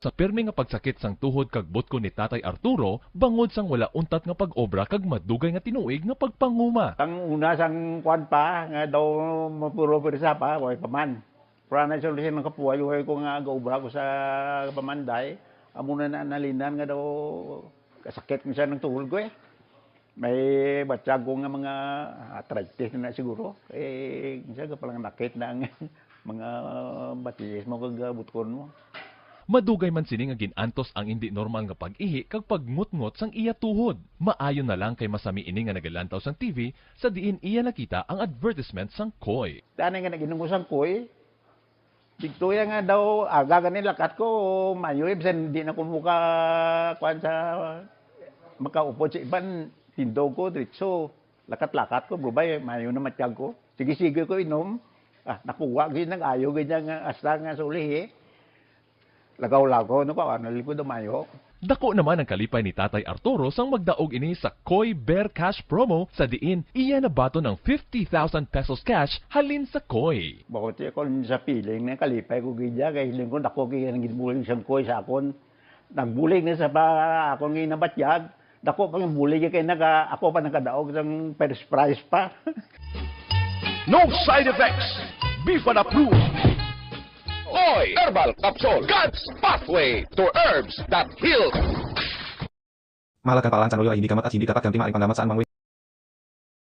Sa pirmi nga pagsakit sang tuhod kag butko ni Tatay Arturo, bangod sang wala untat nga pag-obra kag madugay nga tinuig nga pagpanguma. Ang una sang kwan pa, nga daw mapuro pirsa pa, way paman. Para na solusyon ng kapuhay, way ko nga gaubra ko sa pamanday, amo na nalinan nga daw kasakit ko siya ng tuhod ko eh. May batyag ko nga mga arthritis na siguro. Siya ka palang nakit na ang mga batis mo kag butkon mo. Madugay man sini nga ginantos ang hindi normal nga pag-ihi kag pagngutngot sang iya tuhod. Maayo na lang kay masami ini nga nagalantaw sang TV sa diin iya nakita ang advertisement sang Koi. Dani nga naginom ko sang koy. Diktuya nga daw aga ganin lakat ko mayo ibsen di na ko muka kwan sa makaupo sa iban tindog ko diretso. Lakat-lakat ko bubay mayo na matyag ko. Sige-sige ko inom. Nakuha gid nang ayo gid nga asta nga suli eh. Lagaw-lagaw no pa ano likod mayo. Dako naman ang kalipay ni Tatay Arturo sang magdaog ini sa Koi Bear Cash promo sa diin iya nabato ng 50,000 pesos cash halin sa Koi. Bakit kon sa piling na kalipay ko gidya kay hiling ko dako kay nang gibuling sang koy sa akon. Nagbuling na sa pa akon ginabatyag. Dako pa yung bulig kay naka ako pa nakadaog sang first prize pa. No side effects. Bifan approved. Koi Herbal Capsule. God's pathway to herbs that heal. Mahalagang paalaan sa ulo ay hindi kamat at hindi dapat ganti maaring panlamat saan mang way.